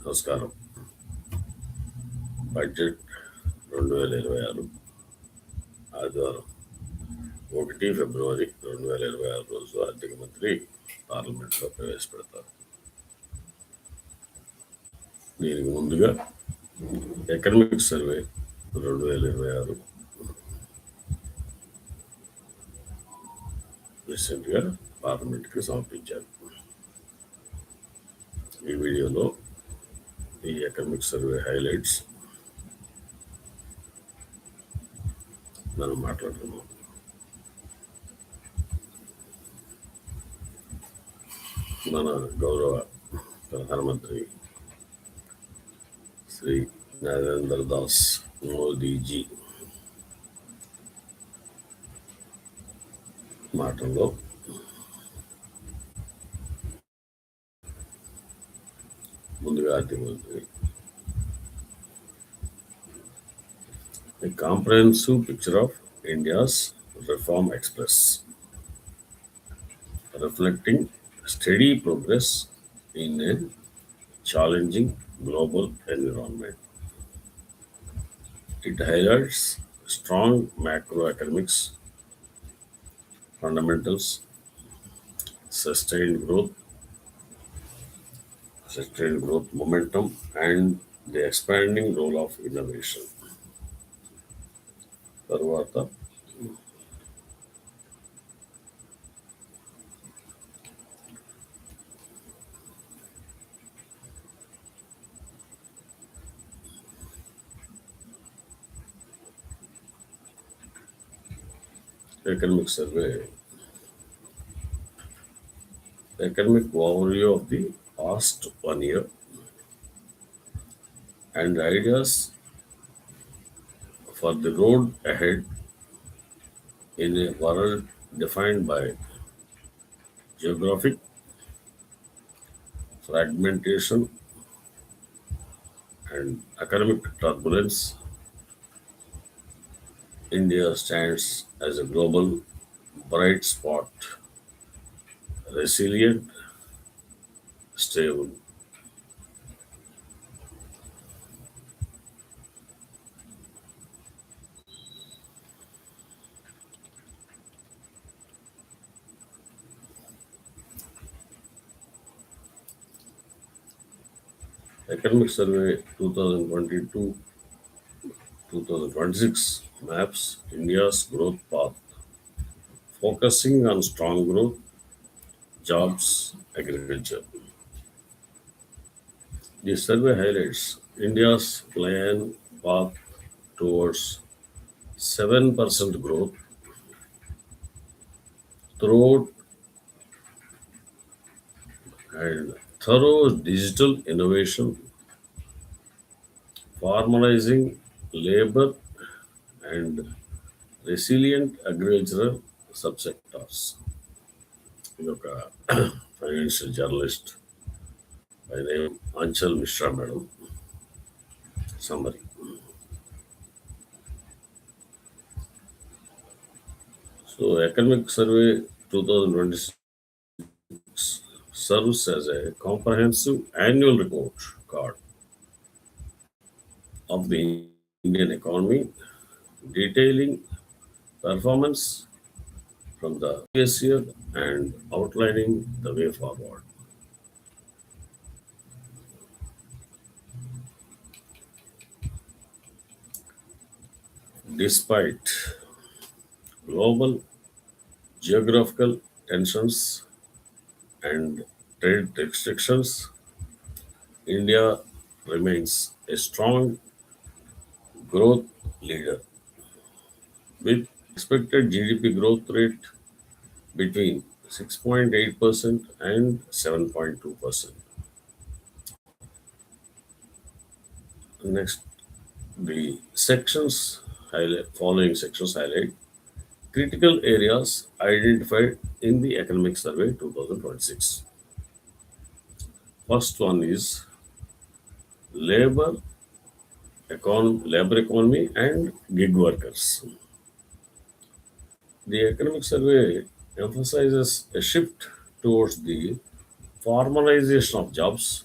నమస్కారం. బడ్జెట్ 2026 ఆదివారం 1 ఫిబ్రవరి 2026 రోజు ఆర్థిక మంత్రి పార్లమెంట్లో ప్రవేశపెడతారు. దీనికి ముందుగా ఎకనామిక్ సర్వే 2026 రీసెంట్గా పార్లమెంట్కి సమర్పించారు. ఈ వీడియోలో ఈ ఎకనామిక్ సర్వే హైలైట్స్ మనం మాట్లాడుతున్నాం. మన గౌరవ ప్రధానమంత్రి శ్రీ నరేంద్ర దాస్ మోదీజీ మాటల్లో ముందుగా ఆర్థిక మంత్రి a comprehensive picture of India's reform express, reflecting steady progress in a challenging global environment. It highlights strong macroeconomics fundamentals, sustained growth momentum, and the expanding role of innovation. తర్వాత economic survey economic overview of the past 1 year and ideas for the road ahead in a world defined by geographic fragmentation and economic turbulence. India stands as a global bright spot, resilient, stable. Economic Survey 2022-2026 maps India's growth path, focusing on strong growth, jobs, agriculture. The survey highlights India's planned path towards 7% growth through and thorough digital innovation, formalizing labor and resilient agricultural subsectors. ఇది ఒక financial journalist by name Anchal Mishra madam summary. So, Economic Survey 2026 serves as a comprehensive annual report card of the Indian economy, detailing performance from the previous year and outlining the way forward. Despite global geographical tensions and trade restrictions, India remains a strong growth leader with expected GDP growth rate between 6.8% and 7.2%. Next, the following sections highlight critical areas identified in the Economic Survey 2026. First one is labor, labor economy and gig workers. The Economic Survey emphasizes a shift towards the formalization of jobs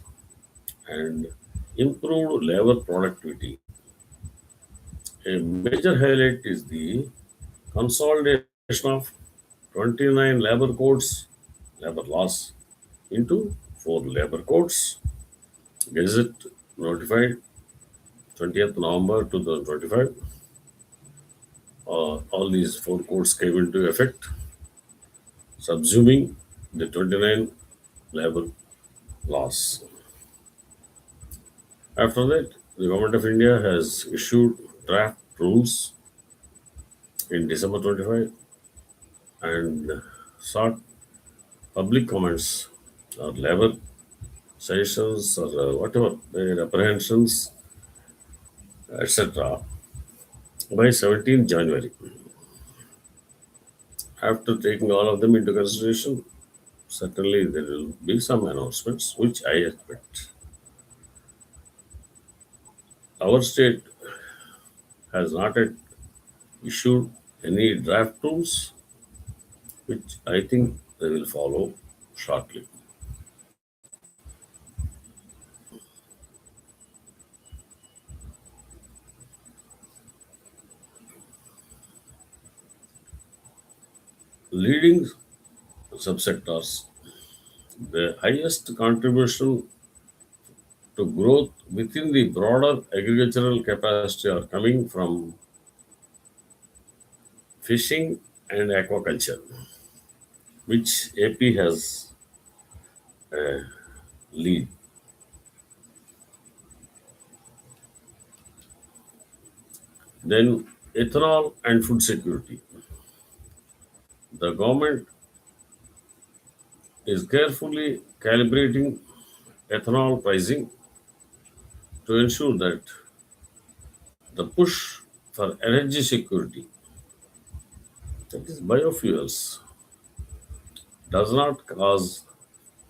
and improved labor productivity. A major highlight is the consolidation of 29 labor codes, labor laws, into four labor codes. Gazette notified 20th November 2025. All these four codes came into effect, subsuming the 29 labor laws. After that, the Government of India has issued draft rules in December 25 and sought public comments or labor sessions or whatever their apprehensions, etc. by 17th January. After taking all of them into consideration, certainly there will be some announcements which I expect. Our state has not yet issued any draft rules, which I think they will follow shortly. Leading subsectors, the highest contribution to growth within the broader agricultural capacity are coming from fishing and aquaculture, which AP has lead. Then ethanol and food security. The government is carefully calibrating ethanol pricing to ensure that the push for energy security, that is biofuels, does not cause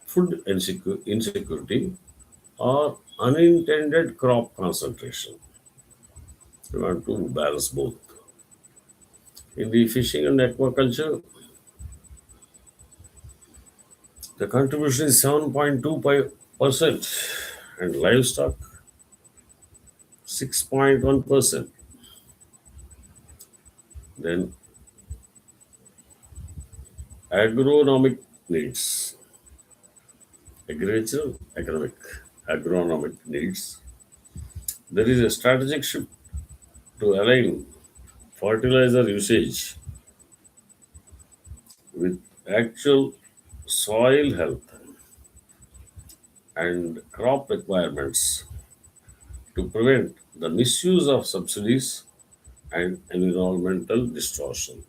food insecurity or unintended crop concentration. We want to balance both. In the fishing and aquaculture, the contribution is 7.25% and livestock 6.1%. Then agronomic needs, agricultural, economic, agronomic needs. There is a strategic shift to align fertilizer usage with actual soil health and crop requirements to prevent the misuse of subsidies and environmental distortion.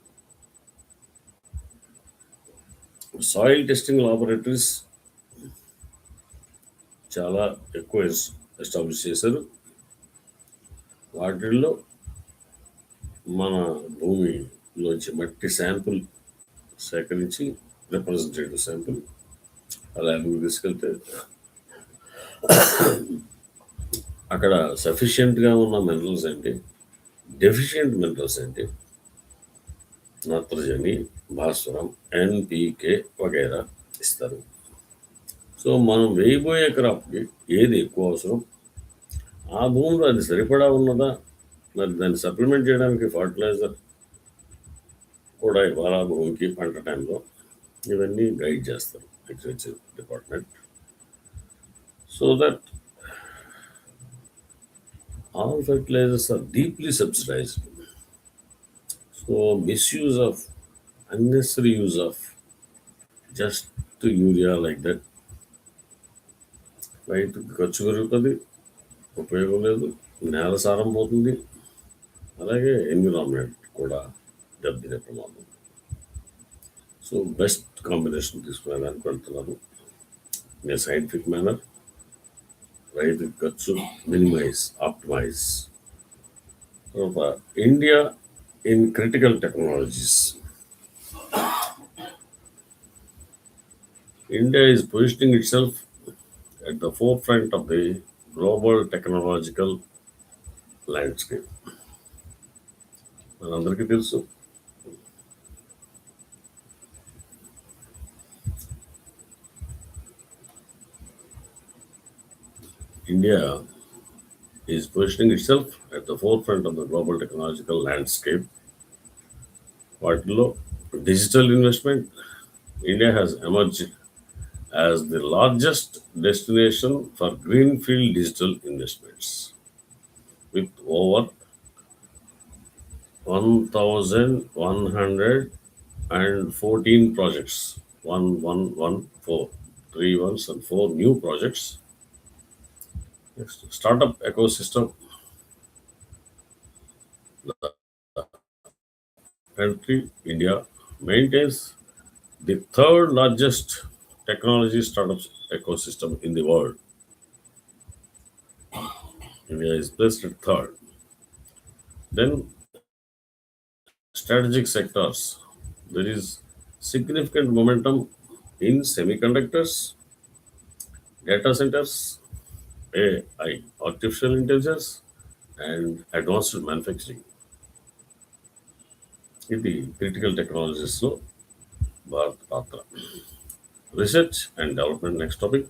Soil testing laboratories చాలా ఎక్కువ establish చేశారు. వాటిల్లో మన భూమిలోంచి మట్టి sample సేకరించి representative sample ఆ ల్యాబ్కి తీసుకెళ్తే అక్కడ సఫిషియెంట్గా ఉన్న మినరల్స్ ఏంటి, డెఫిషియెంట్ మినరల్స్ ఏంటి, నత్రజని, భాస్వరం, ఎన్పికే వగైరా ఇస్తారు. సో మనం వేయబోయే క్రాప్కి ఏది ఎక్కువ అవసరం, ఆ భూమిలో అది సరిపడా ఉన్నదా, మరి దాన్ని సప్లిమెంట్ చేయడానికి ఫర్టిలైజర్ కూడా ఇవ్వాలా భూమికి పంట టైంలో, ఇవన్నీ గైడ్ చేస్తారు agriculture department. So that all fertilizers are deeply subsidized. So misuse of unnecessary use of just urea like that రైతుకి ఖర్చు పెరుగుతుంది, ఉపయోగం లేదు, నేల సారం పోతుంది, అలాగే ఎన్విరాన్మెంట్ కూడా దెబ్బతినే ప్రమాదం. సో బెస్ట్ కాంబినేషన్ తీసుకునేదానికి వెళ్తున్నారు ఇన్ ఏ సైంటిఫిక్ మేనర్. రైతుకి ఖర్చు మినిమైజ్, ఆప్టిమైజ్. తర్వాత India in critical technologies. India is positioning itself at the forefront of the global technological landscape. మనందరికీ తెలుసు India is positioning itself at the forefront of the global technological landscape. Particular digital investment, India has emerged as the largest destination for greenfield digital investments, with over 1,114 projects, 1114, three ones and four new projects. Next, startup ecosystem. The country, India, maintains the third largest technology startups ecosystem in the world. India is placed at third. Then, strategic sectors. There is significant momentum in semiconductors, data centers, AI, artificial intelligence, and advanced manufacturing. ఇది critical టెక్నాలజీస్లో Bharat పాత్ర. Research and development next topic.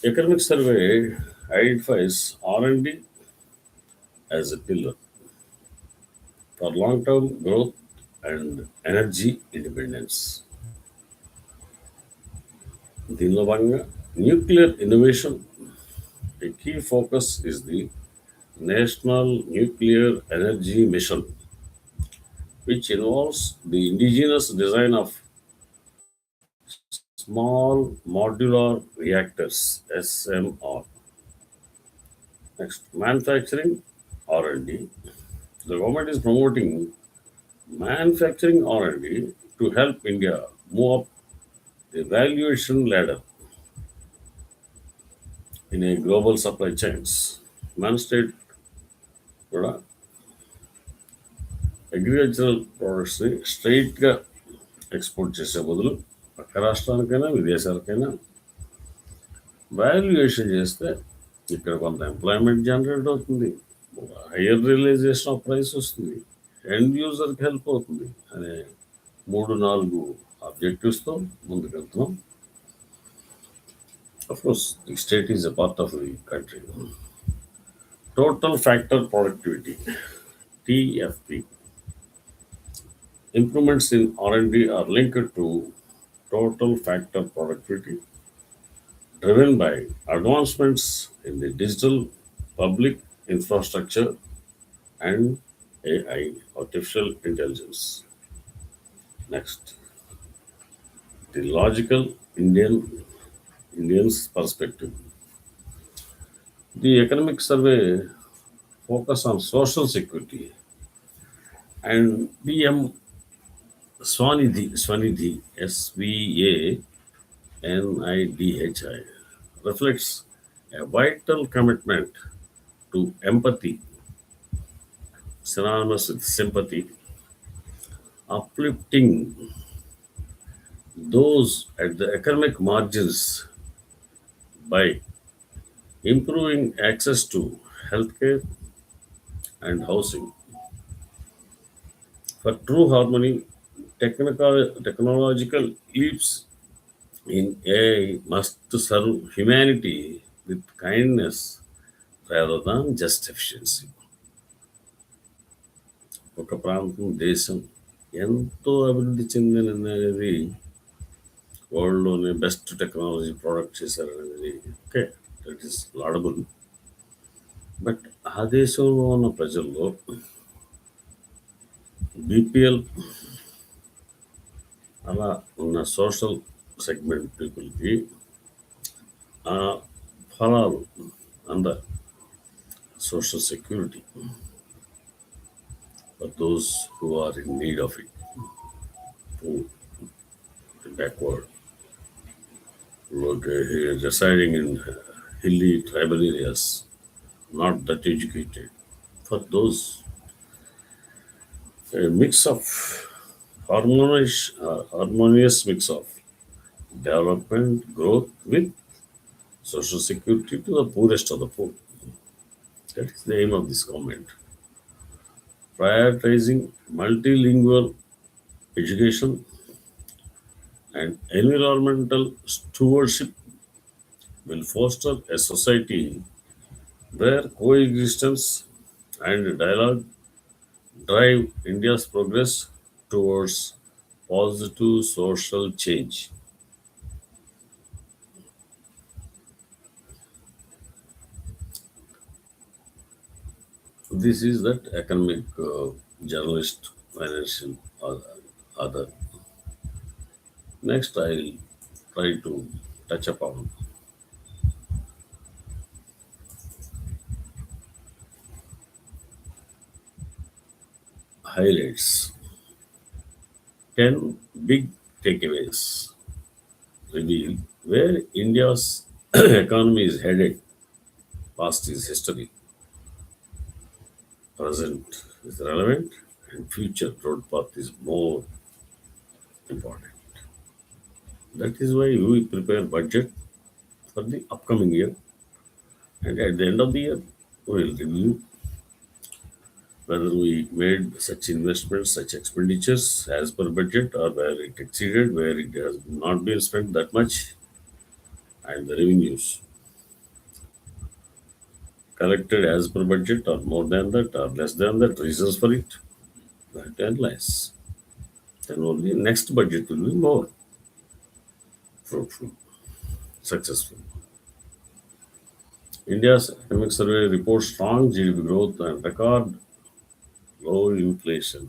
Economic survey identifies R&D as a pillar for long-term growth and energy independence. దీనిలో భాగంగా nuclear innovation, a key focus is the National Nuclear Energy Mission, which involves the indigenous design of small modular reactors (SMR). Next, manufacturing R&D. The government is promoting manufacturing R&D to help India move up the valuation ladder in a global supply chains. మన state కూడా agricultural ప్రోడక్ట్స్ని స్ట్రైట్గా export చేసే బదులు పక్క రాష్ట్రానికైనా విదేశాలకైనా valuation చేస్తే ఇక్కడ కొంత employment generate అవుతుంది, హయ్యర్ రియలైజేషన్ ఆఫ్ ప్రైస్ వస్తుంది, ఎండ్ యూజర్కి హెల్ప్ అవుతుంది అనే మూడు నాలుగు ఆబ్జెక్టివ్స్తో ముందుకెళ్తున్నాం. Of course, the state is a part of the country. Total factor productivity (TFP). Improvements in R&D are linked to total factor productivity, driven by advancements in the digital public infrastructure and AI, artificial intelligence. Next, the logical Indian's perspective. The economic survey focus on social security and PM Swanidhi, SVANIDHI, reflects a vital commitment to empathy, synonymous with sympathy, uplifting those at the economic margins by improving access to healthcare and housing. For true harmony, technological leaps in AI must serve humanity with kindness rather than just efficiency. ఒక ప్రాంతం దేశం ఎంతో అభివృద్ధి చెందినది, వరల్డ్లోనే best technology product చేశారనేది okay, that is laudable. But ఆ దేశంలో ఉన్న ప్రజల్లో బీపీఎల్ అలా ఉన్న సోషల్ సెగ్మెంట్ పీపుల్కి ఆ ఫలాలు అంద social security for those who are in need of it, who are backward, like residing in hilly tribal areas, not that educated. For those, a mix of harmonious mix of development, growth with social security to the poorest of the poor. That is the aim of this government. Prioritizing multilingual education and environmental stewardship will foster a society where coexistence and dialogue drive India's progress towards positive social change. This is that economic journalist, financial other. Next, I'll try to touch upon highlights. 10 big takeaways reveal where India's economy is headed. Past is history, present is relevant, and future road path is more important. That is why we prepare budget for the upcoming year, and at the end of the year, we will review whether we made such investments, such expenditures as per budget, or where it exceeded, where it has not been spent that much, and the revenues collected as per budget, or more than that, or less than that, reasons for it, that and less. Then only next budget will be more fruitful, successful. India's economic survey reports strong GDP growth and record low inflation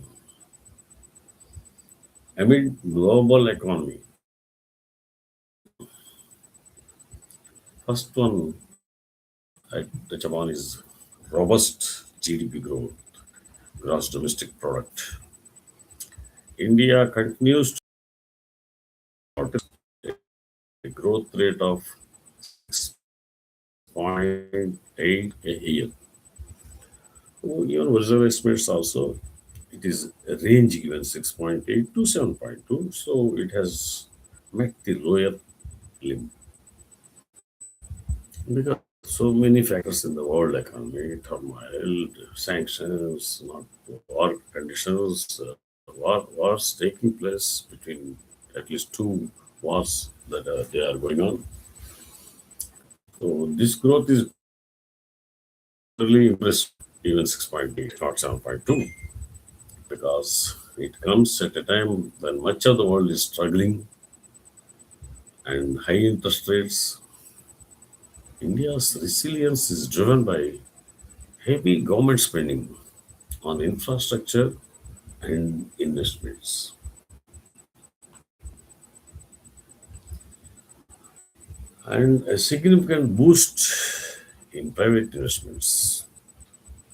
amid global economy. First one I touch upon is robust GDP growth, gross domestic product. India continues to report a growth rate of 6.8 a year. Even reserve estimates also, it is a range given 6.8 to 7.2, so it has met the lower limit. Because so many factors in the world economy, turmoil, sanctions, not war conditions, wars taking place between at least two wars that they are going on. So this growth is really impressive, even 6.8, not 7.2, because it comes at a time when much of the world is struggling and high interest rates. India's resilience is driven by heavy government spending on infrastructure and investments, and a significant boost in private investments.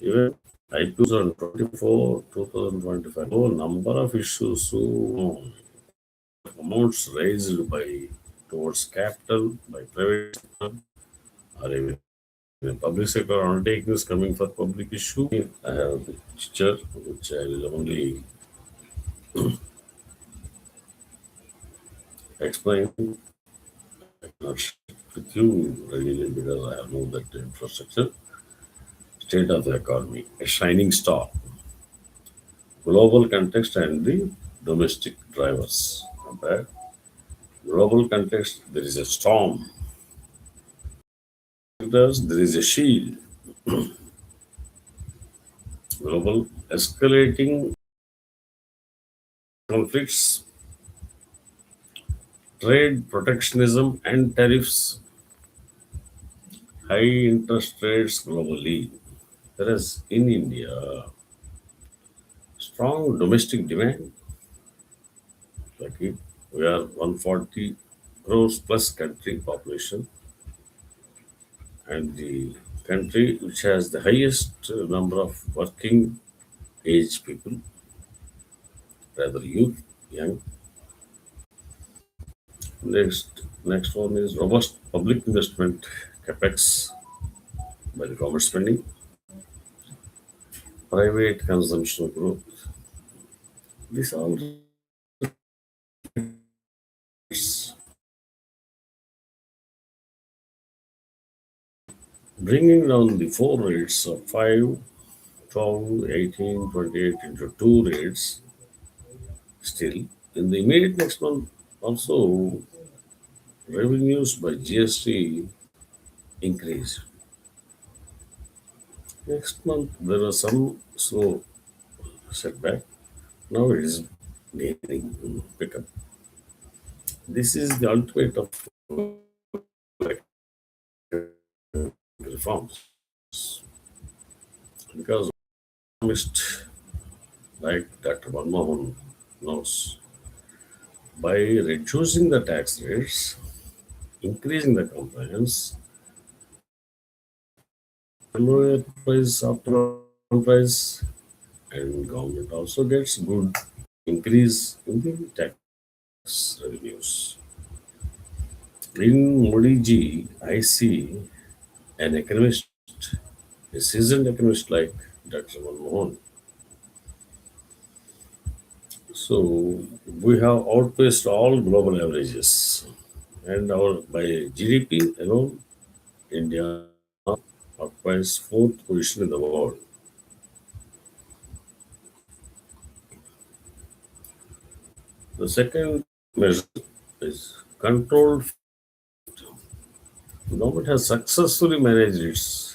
Even I 2024, 2025, oh, number of issues, so amounts raised by towards capital by private sector or even the public sector undertakings coming for public issue. I have the picture which I will only explain. Not share with you really because I have know that the infrastructure, state of the economy, a shining star, global context and the domestic drivers. Compare global context, there is a storm. There is a shield. Global escalating conflicts, trade protectionism and tariffs, high interest rates globally. Whereas in India, strong domestic demand, like we are 140 crores plus country population, and the country which has the highest number of working age people, rather youth, young. Next one is robust public investment, capex by the government spending, private consumption growth. This all bringing down the four rates of 5, 12, 18, 28 into two rates. Still, in the immediate next month, also revenues by GST increased. Next month, there was some slow setback. Now it is gaining pickup. This is the ultimate of reforms because economist like Dr. Manmohan knows by reducing the tax rates, increasing the compliance, lower price after price, and government also gets good increase in the tax revenues. In Modi ji, I see an economist, a seasoned economist like Dr. Manmohan. So we have outpaced all global averages, and our by GDP alone, India occupies fourth position in the world. The second measure is controlled. The government has successfully managed its